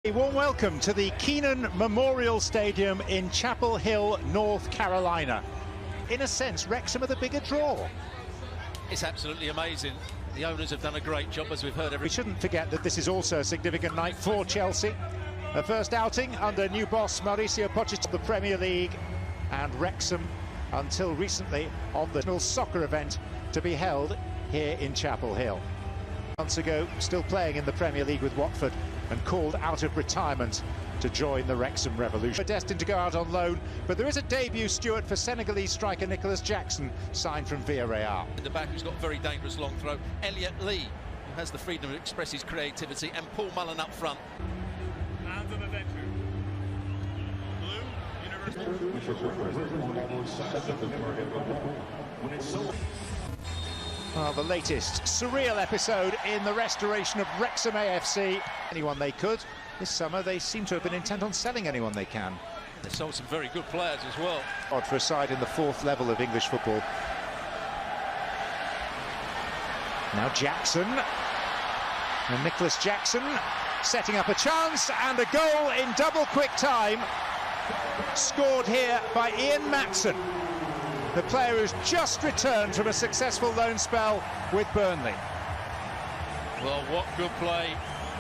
A warm welcome to the Keenan Memorial Stadium in Chapel Hill, North Carolina. In a sense, Wrexham are the bigger draw. It's absolutely amazing. The owners have done a great job, as we've heard. We shouldn't forget that this is also a significant night for Chelsea. A first outing under new boss Mauricio Pochettino, the Premier League, and Wrexham, until recently, on the national soccer event to be held here in Chapel Hill. Months ago, still playing in the Premier League with Watford, and called out of retirement to join the Wrexham Revolution. Destined to go out on loan, but there is a debut Stuart for Senegalese striker Nicholas Jackson, signed from Villarreal. In the back, who's got a very dangerous long throw, Elliot Lee, who has the freedom to express his creativity, and Paul Mullen up front. And an adventure. Well, the latest surreal episode in the restoration of Wrexham AFC. Anyone they could. This summer they seem to have been intent on selling anyone they can. They sold some very good players as well. Odd for a side in the fourth level of English football. Now Jackson. And Nicholas Jackson setting up a chance, and a goal in double quick time. Scored here by Ian Matson, the player who's just returned from a successful loan spell with Burnley. Well, what good play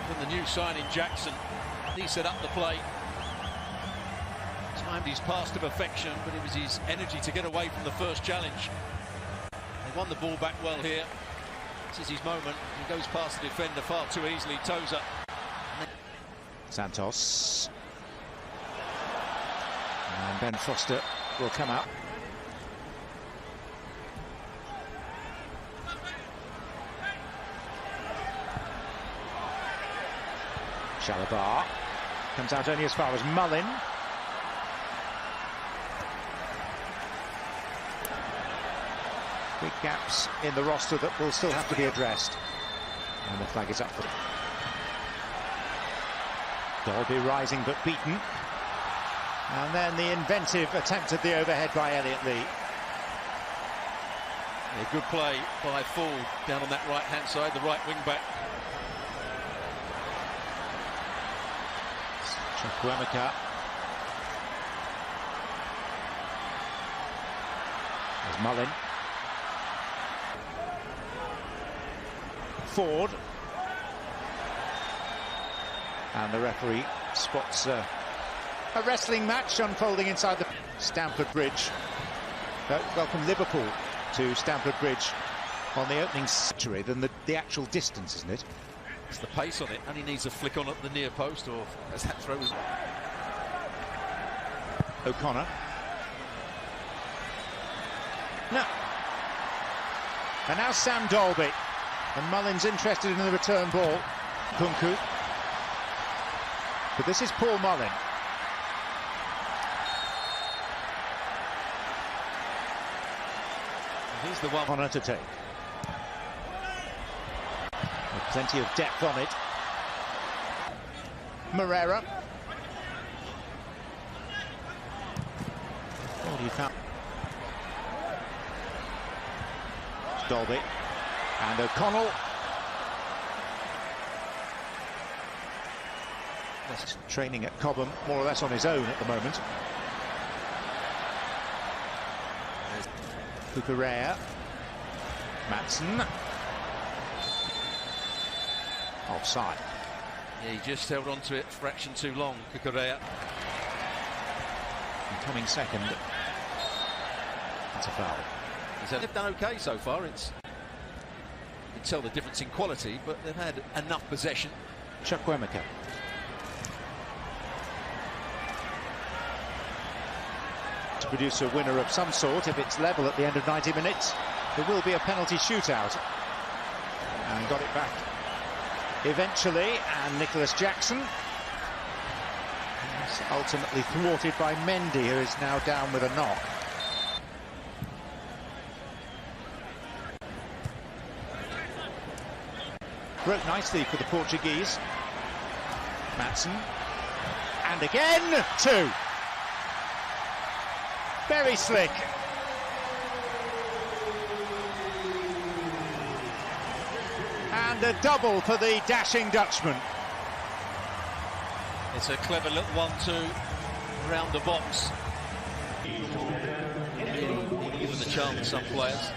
from the new signing Jackson. He set up the play. Timed his pass to perfection, but it was his energy to get away from the first challenge. They won the ball back well here. This is his moment. He goes past the defender far too easily, toes up. Santos. And Ben Foster will come out. Shalabar comes out only as far as Mullin. Big gaps in the roster that will still have to be addressed. And the flag is up for Dolby rising but beaten. And then the inventive attempt at the overhead by Elliot Lee. A good play by Ford down on that right-hand side, the right wing-back. Chukwuemeka. There's Mullin. Ford. And the referee spots a wrestling match unfolding inside the Stamford Bridge. Welcome Liverpool to Stamford Bridge on the opening century than the actual distance, isn't it? It's the pace on it, and he needs a flick on at the near post, or as that throw was. O'Connor. No. And now Sam Dolby. And Mullin's interested in the return ball. Kunku. But this is Paul Mullen. He's the one O'Connor to take. With plenty of depth on it. Moreira. What do you found? Dolby. And O'Connell. That's training at Cobham, more or less on his own at the moment. Kukurea. Matson. Offside. Yeah, he just held on to it a fraction too long, Kukurea. And coming second. That's a foul. They've done okay so far. You can tell the difference in quality, but they've had enough possession. Chukwuemeka. To produce a winner of some sort, if it's level at the end of 90 minutes, there will be a penalty shootout. And got it back eventually, and Nicholas Jackson is ultimately thwarted by Mendy, who is now down with a knock. Broke nicely for the Portuguese. Matson. And again, two. Very slick. And a double for the dashing Dutchman. It's a clever little 1-2 around the box. Given the chance, some players.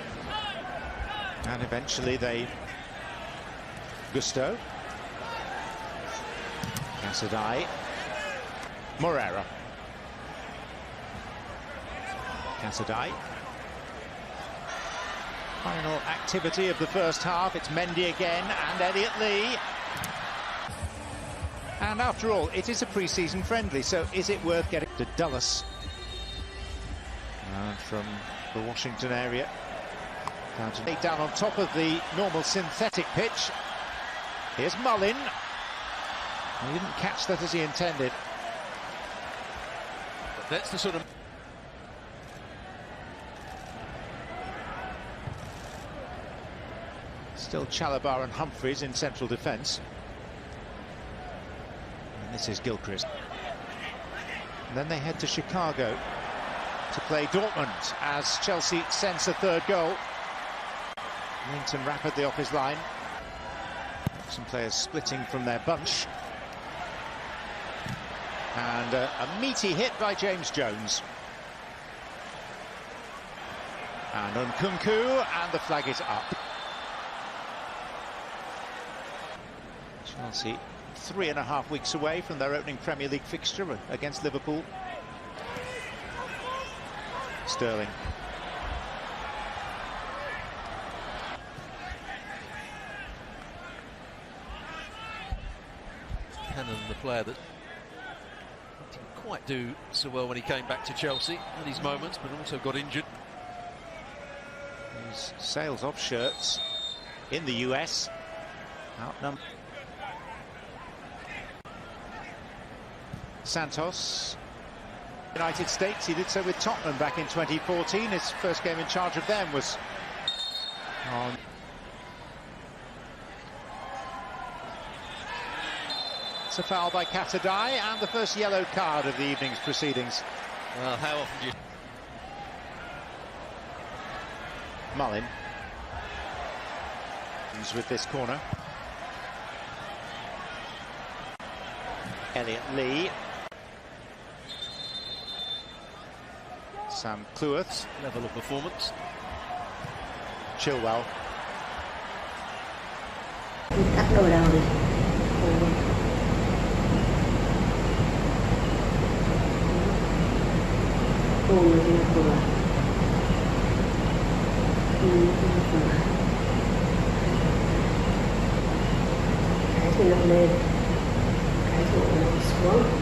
And eventually they... Gusto. Casadei. Morera. Casadei. Final activity of the first half. It's Mendy again and Elliot Lee. And after all, it is a pre-season friendly, so is it worth getting to Dulles? And from the Washington area, down on top of the normal synthetic pitch. Here's Mullin. He didn't catch that as he intended. That's the sort of... Still Chalabar and Humphreys in central defence. And this is Gilchrist. And then they head to Chicago to play Dortmund as Chelsea sends a third goal. Linton rapidly off his line. Some players splitting from their bunch. And a meaty hit by James Jones. And Nkunku, and the flag is up. Chelsea 3.5 weeks away from their opening Premier League fixture against Liverpool. Sterling. Cannon, the player that didn't quite do so well when he came back to Chelsea at his moments, but also got injured. His sales of shirts in the US outnumbered. Santos, United States, he did so with Tottenham back in 2014. His first game in charge of them was on. It's a foul by Casadei and the first yellow card of the evening's proceedings. Well, how often do you... Mullin with this corner. Elliot Lee. Sam Cleworth. Level of performance. Chilwell. Cắt đầu đầu đi. Cái thì nặng lên, cái thì nặng xuống.